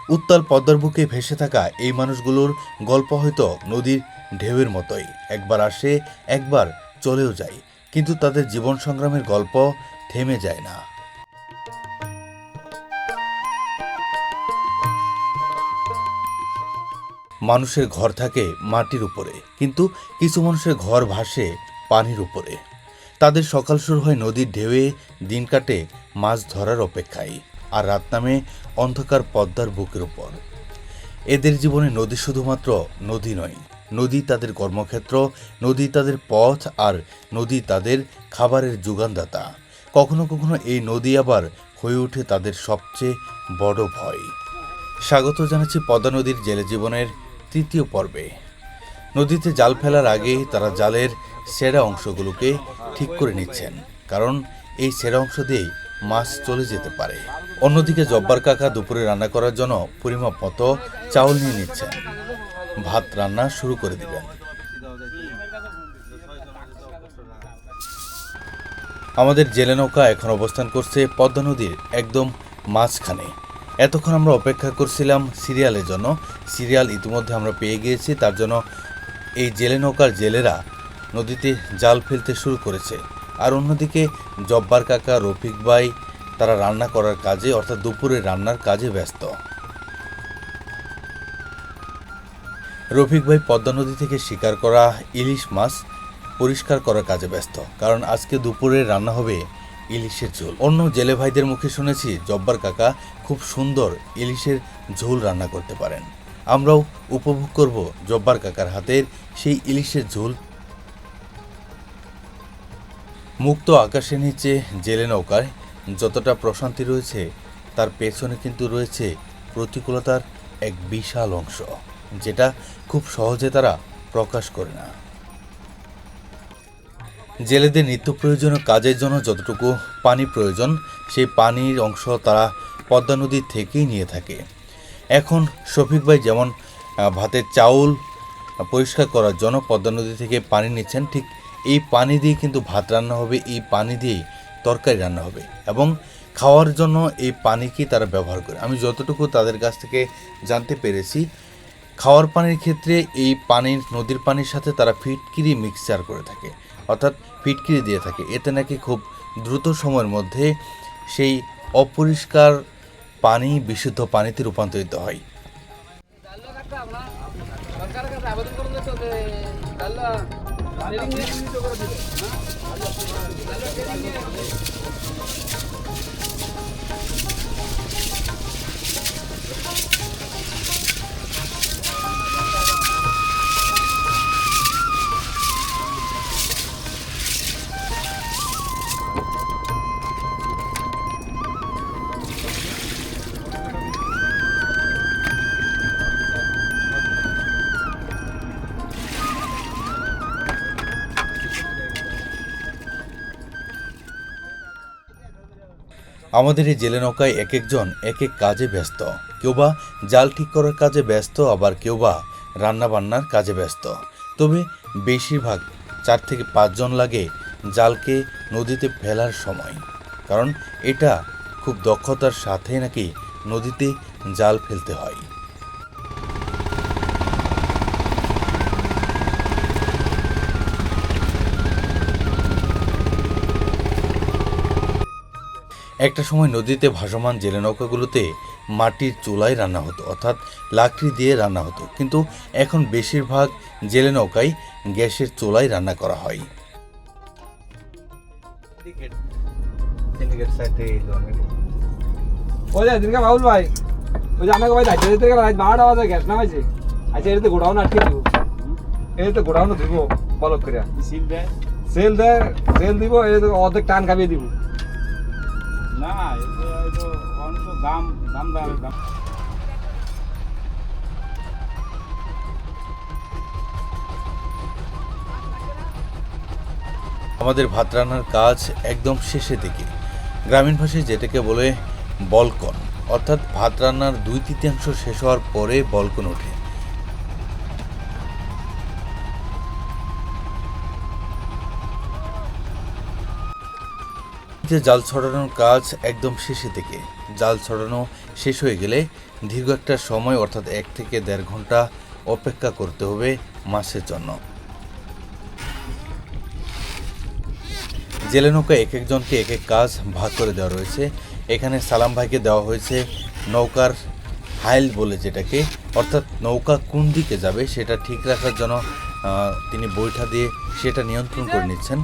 উত্তাল পদ্মার বুকে ভেসে থাকা এই মানুষগুলোর গল্প হয়তো নদীর ঢেউয়ের মতোই, একবার আসে একবার চলেও যায়, কিন্তু তাদের জীবন সংগ্রামের গল্প থেমে যায় না। মানুষের ঘর থাকে মাটির উপরে, কিন্তু কিছু মানুষের ঘর ভাসে পানির উপরে। তাদের সকাল শুরু হয় নদীর ঢেউয়ে, দিন কাটে মাছ ধরার অপেক্ষায়, আর রাত নামে অন্ধকার পদ্মার বুকের উপর। এদের জীবনে নদী শুধুমাত্র নদী নয়, নদী তাদের কর্মক্ষেত্র, নদী তাদের পথ, আর নদী তাদের খাবারের যোগানদাতা। কখনো কখনো এই নদী আবার হয়ে ওঠে তাদের সবচেয়ে বড় ভয়। স্বাগত জানাচ্ছি পদ্মা নদীর জেলে জীবনের তৃতীয় পর্বে। নদীতে জাল ফেলার আগে তারা জালের সেরা অংশগুলোকে ঠিক করে নিচ্ছেন, কারণ এই সেরা অংশ দিয়েই মাছ চলে যেতে পারে। অন্যদিকে জব্বার কাকা দুপুরে রান্না করার জন্য পরিমাপ মতো চাউল নিয়ে নিচ্ছেন, ভাত রান্না শুরু করে দিবেন। আমাদের জেলে নৌকা এখন অবস্থান করছে পদ্মা নদীর একদম মাঝখানে। এতক্ষণ আমরা অপেক্ষা করছিলাম সিরিয়ালের জন্য। সিরিয়াল ইতিমধ্যে আমরা পেয়ে গিয়েছি, তার জন্য এই জেলে নৌকার জেলেরা নদীতে জাল ফেলতে শুরু করেছে। আর অন্যদিকে জব্বার কাকা, রফিক ভাই তারা রান্না করার কাজে, অর্থাৎ দুপুরে রান্নার কাজে ব্যস্ত। রফিক ভাই পদ্মা নদী থেকে শিকার করা ইলিশ মাছ পরিষ্কার করার কাজে ব্যস্ত, কারণ আজকে দুপুরে রান্না হবে ইলিশের ঝোল। অন্য জেলে ভাইদের মুখে শুনেছি জব্বার কাকা খুব সুন্দর ইলিশের ঝোল রান্না করতে পারেন। আমরাও উপভোগ করব জব্বার কাকার হাতের সেই ইলিশের ঝোল। মুক্ত আকাশের নিচে জেলে নৌকায় যতটা প্রশান্তি রয়েছে, তার পেছনে কিন্তু রয়েছে প্রতিকূলতার এক বিশাল অংশ, যেটা খুব সহজে তারা প্রকাশ করে না। জেলেদের নিত্য প্রয়োজনীয় কাজের জন্য যতটুকু পানি প্রয়োজন, সেই পানির অংশ তারা পদ্মা নদী থেকেই নিয়ে থাকে। এখন শফিক ভাই যেমন ভাতের চাউল পরিষ্কার করার জন্য পদ্মা নদী থেকে পানি নিচ্ছেন, ঠিক এই পানি দিয়ে কিন্তু ভাত রান্না হবে, এই পানি দিয়েই তরকারি রান্না হবে, এবং খাওয়ার জন্য এই পানিকেই তারা ব্যবহার করে। আমি যতটুকু তাদের কাছ থেকে জানতে পেরেছি, খাওয়ার পানির ক্ষেত্রে এই পানির, নদীর পানির সাথে তারা ফিটকিরি মিক্সচার করে থাকে, অর্থাৎ ফিটকিরি দিয়ে থাকে। এতে নাকি খুব দ্রুত সময়ের মধ্যে সেই অপরিষ্কার পানি বিশুদ্ধ পানিতে রূপান্তরিত হয়। আমাদের এই জেলে নৌকায় এক একজন এক এক কাজে ব্যস্ত। কেউ বা জাল ঠিক করার কাজে ব্যস্ত, আবার কেউ বা রান্না বান্নার কাজে ব্যস্ত। তবে বেশিরভাগ 4 থেকে 5 জন লাগে জালকে নদীতে ফেলার সময়, কারণ এটা খুব দক্ষতার সাথে নাকি নদীতে জাল ফেলতে হয়। একটা সময় নদীতে ভাসমান জেলে নৌকাগুলোতে মাটির চুলায় রান্না হতো, অর্থাৎ লাকড়ি দিয়ে রান্না হতো, কিন্তু এখন বেশিরভাগ জেলে নৌকায় গ্যাসের চুলায় রান্না করা হয়। বাবুল ভাই, ওই যে আমাকে ভাই দায়িত্ব দিতে গেলে 12টা বাজে গ্যাস নামাইছে। আচ্ছা, এটাতে গোডাউন আটকে দিব, এটাতে গোডাউন দিব বলক করে সেল দেয়, সেল দিব, এটা অর্ধেক টান খাবিয়ে দিব না। দাম দাম দাম দাম আমাদের ভাত রান্নার কাজ একদম শেষের দিকে। গ্রামীণ ভাষায় যেটাকে বলে বলকন, অর্থাৎ ভাত রান্নার 2/3 শেষ হওয়ার পরে বলকন ওঠে। যে জাল ছড়ানোর কাজ একদম শেষে থেকে। জাল ছড়ানো শেষ হয়ে গেলে দীর্ঘ একটা সময় অর্থাৎ 1 থেকে 1.5 ঘন্টা অপেক্ষা করতে হবে মাছের জন্য। জেলে নৌকা এক একজনকে এক এক কাজ ভাগ করে দেওয়া রয়েছে। এখানে সালাম ভাইকে দেওয়া হয়েছে নৌকার হাইল বলে যেটাকে, অর্থাৎ নৌকা কোন দিকে যাবে সেটা ঠিক রাখার জন্য তিনি বৈঠা দিয়ে সেটা নিয়ন্ত্রণ করে নিচ্ছেন।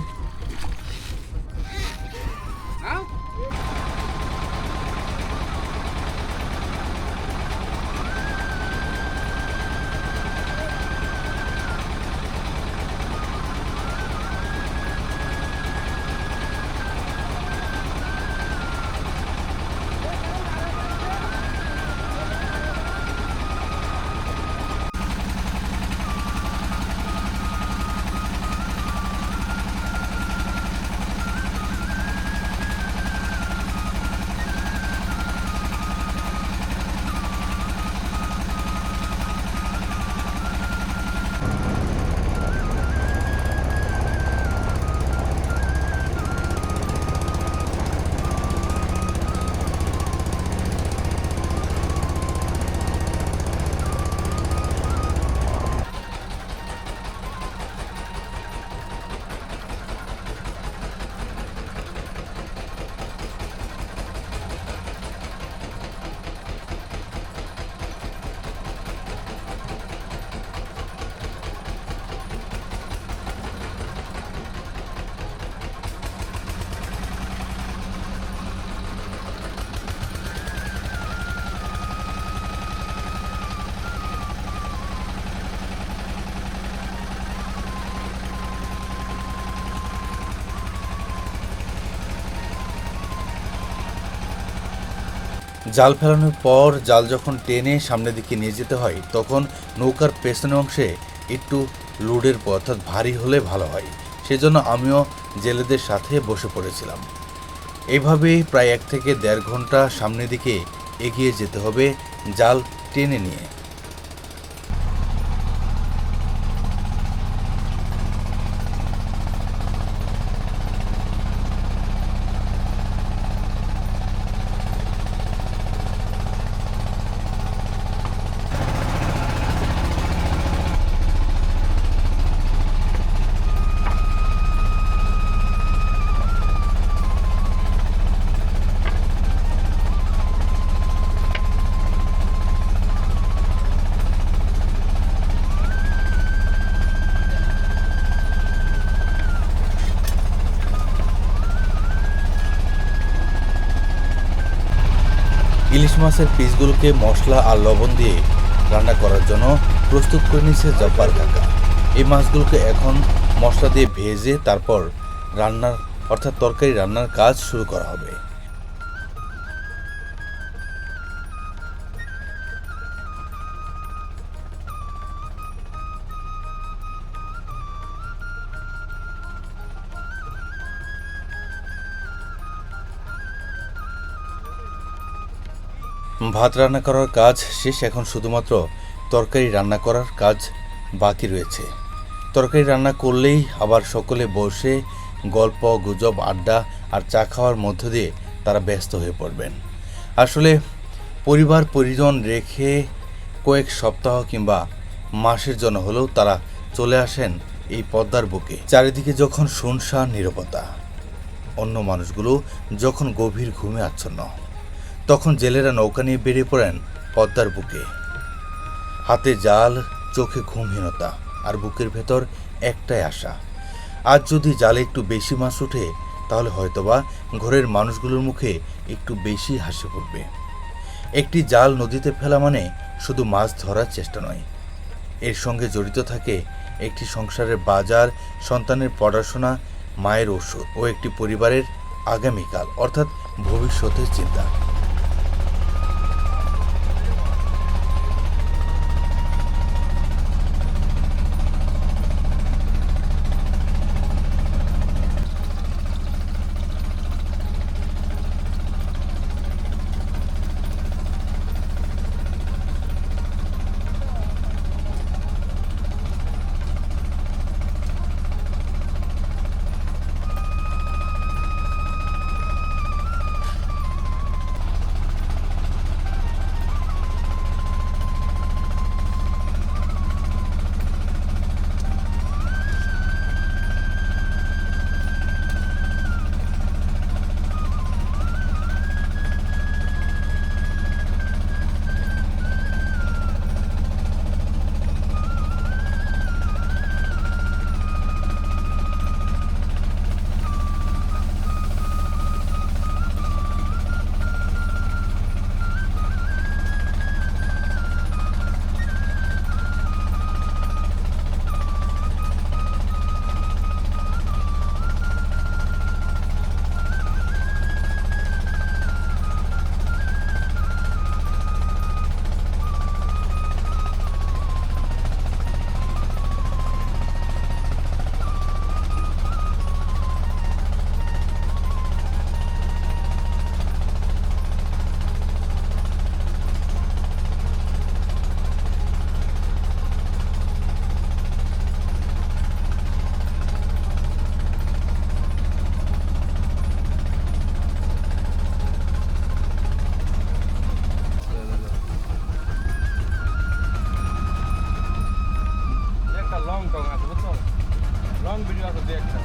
জাল ফেলানোর পর জাল যখন টেনে সামনের দিকে নিয়ে যেতে হয় তখন নৌকার পেছনের অংশে একটু লোডের অর্থাৎ ভারী হলে ভালো হয়। সেজন্য আমিও জেলেদের সাথে বসে পড়েছিলাম। এইভাবেই প্রায় 1 থেকে 1.5 ঘন্টা সামনের দিকে এগিয়ে যেতে হবে জাল টেনে নিয়ে। ইলিশ মাছের পিসগুলোকে মশলা আর লবণ দিয়ে রান্না করার জন্য প্রস্তুত করে নিয়েছে জব্বার কাকা। এই মাছগুলোকে এখন মশলা দিয়ে ভেজে তারপর রান্নার অর্থাৎ তরকারি রান্নার কাজ শুরু করা হবে। ভাত রান্না করার কাজ শেষ, এখন শুধুমাত্র তরকারি রান্না করার কাজ বাকি রয়েছে। তরকারি রান্না করলেই আবার সকলে বসে গল্প গুজব আড্ডা আর চা খাওয়ার মধ্য দিয়ে তারা ব্যস্ত হয়ে পড়বেন। আসলে পরিবার পরিজন রেখে কয়েক সপ্তাহ কিংবা মাসের জন্য হলেও তারা চলে আসেন এই পদ্মার বুকে। চারিদিকে যখন শুনশান নীরবতা, অন্য মানুষগুলো যখন গভীর ঘুমে আচ্ছন্ন, তখন জেলেরা নৌকা নিয়ে বেরিয়ে পড়েন পদ্মার বুকে। হাতে জাল, চোখে ঘুমহীনতা আর বুকের ভেতর একটাই আশা, আজ যদি জালে একটু বেশি মাছ ওঠে তাহলে হয়তোবা ঘরের মানুষগুলোর মুখে একটু বেশি হাসি ফুটবে। একটি জাল নদীতে ফেলা মানে শুধু মাছ ধরার চেষ্টা নয়, এর সঙ্গে জড়িত থাকে একটি সংসারের বাজার, সন্তানের পড়াশোনা, মায়ের ওষুধ ও একটি পরিবারের আগামীকাল অর্থাৎ ভবিষ্যতের চিন্তা। টং আছে বুঝছো, লং ভিডিও আছে দু একটা।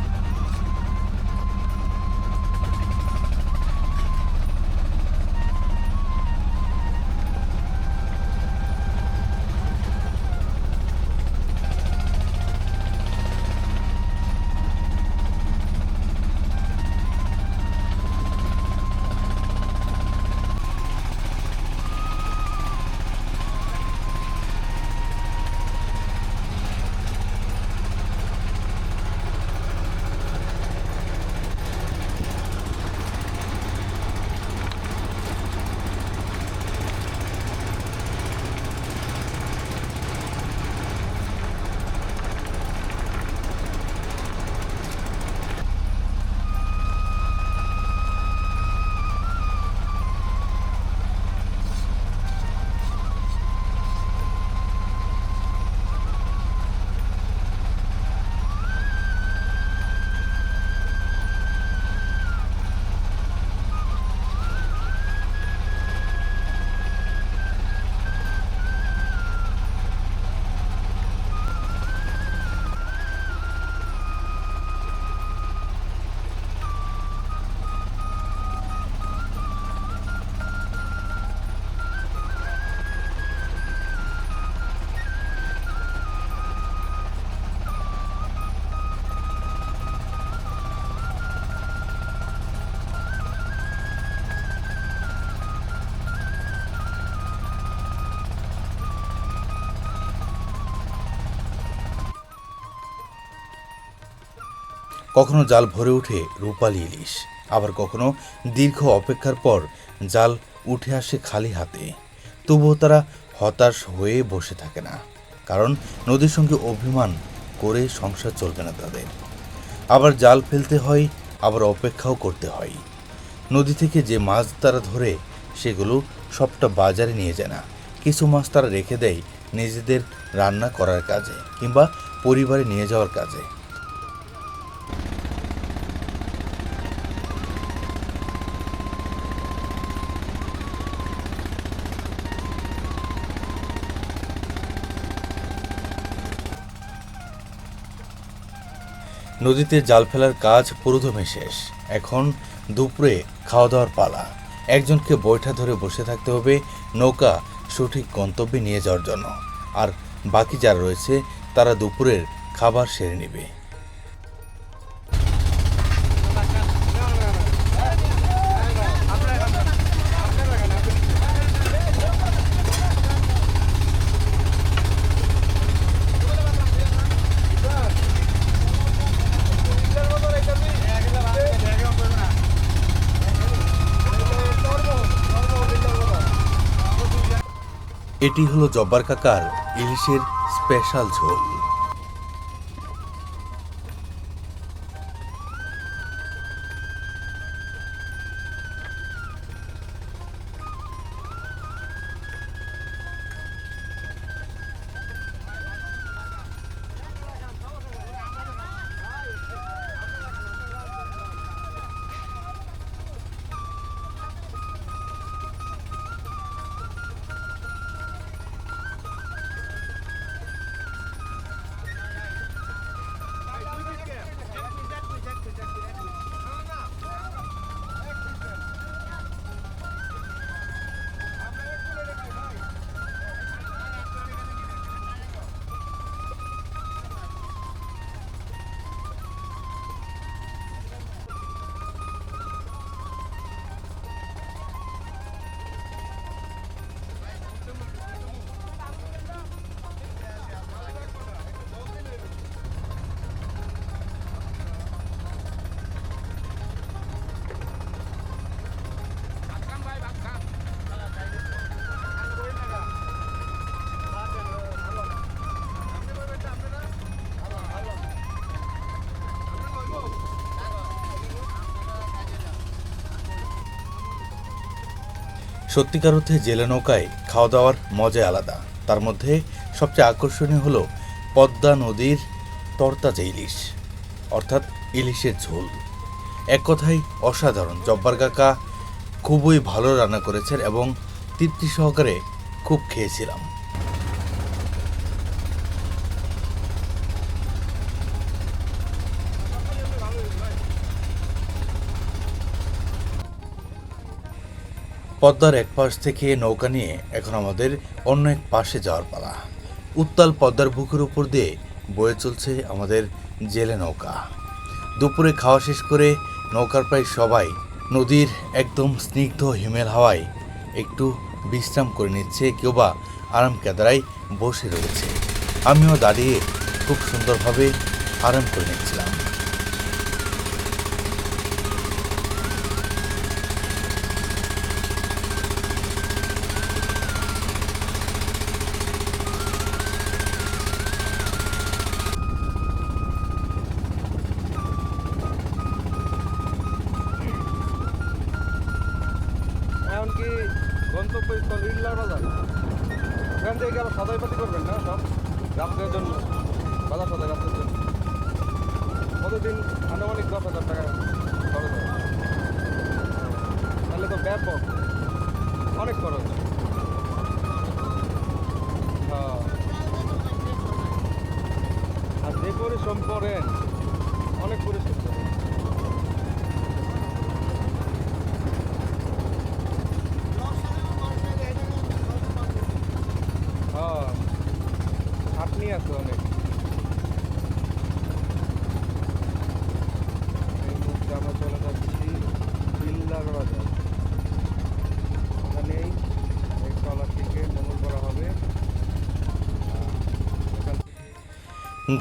কখনো জাল ভরে ওঠে রূপালী ইলিশ, আবার কখনো দীর্ঘ অপেক্ষার পর জাল উঠে আসে খালি হাতে। তবুও তারা হতাশ হয়ে বসে থাকে না, কারণ নদীর সঙ্গে অভিমান করে সংসার চলবে না তাদের। আবার জাল ফেলতে হয়, আবার অপেক্ষাও করতে হয়। নদী থেকে যে মাছ তারা ধরে সেগুলো সবটা বাজারে নিয়ে যায় না, কিছু মাছ তারা রেখে দেয় নিজেদের রান্না করার কাজে কিংবা পরিবারে নিয়ে যাওয়ার কাজে। নদীতে জাল ফেলার কাজ পুরোদমে শেষ। এখন দুপুরে খাওয়া দাওয়ার পালা। একজনকে বৈঠা ধরে বসে থাকতে হবে নৌকা সঠিক গন্তব্যে নিয়ে যাওয়ার জন্য, আর বাকি যারা রয়েছে তারা দুপুরের খাবার সেরে নেবে। এটি হলো জব্বার কাকার ইলিশের স্পেশাল ঝোল। সত্যিকার অর্থে জেলে নৌকায় খাওয়া দাওয়ার মজাই আলাদা। তার মধ্যে সবচেয়ে আকর্ষণীয় হলো পদ্মা নদীর তরতাজা ইলিশ, অর্থাৎ ইলিশের ঝোল। এক কথায় অসাধারণ। জব্বার কাকা খুবই ভালো রান্না করেছেন এবং তৃপ্তি সহকারে খুব খেয়েছিলাম। পদ্মার এক পাশ থেকে নৌকা নিয়ে এখন আমাদের অন্য এক পাশে যাওয়ার পালা। উত্তাল পদ্মার বুকের উপর দিয়ে বয়ে চলছে আমাদের জেলে নৌকা। দুপুরে খাওয়া শেষ করে নৌকার প্রায় সবাই নদীর একদম স্নিগ্ধ হিমেল হাওয়ায় একটু বিশ্রাম করে নিচ্ছে, কেউ বা আরাম কেদারায় বসে রয়েছে। আমিও দাঁড়িয়ে খুব সুন্দরভাবে আরাম করে নিচ্ছিলাম। এমনকি গন্তব্যস্থল ইল্লার বাজার, এখান থেকে আবার সদাইপাতি করবেন না সব রাত্রের জন্য, বাজার সদাই রাত্রের জন্য প্রতিদিন আনুমানিক 10,000 টাকা খরচ হয়। তাহলে তো ব্যাপক অনেক খরচ। হ্যাঁ, আর যে পরিশ্রম করেন অনেক পরিশ্রম করেন। হ্যাঁ, খাটনি আছে অনেক। এই মুহূর্তে আমরা চলে যাচ্ছি বিল্লার বাজার। ওখানেই এই ট্রলারটিকে নোঙর করা হবে।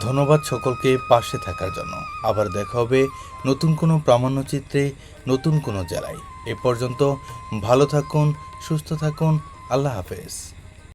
ধন্যবাদ সকলকে পাশে থাকার জন্য। আবার দেখা হবে নতুন কোনো প্রামাণ্যচিত্রে, নতুন কোনো জেলায়। এ পর্যন্ত ভালো থাকুন, সুস্থ থাকুন। আল্লাহ হাফেজ।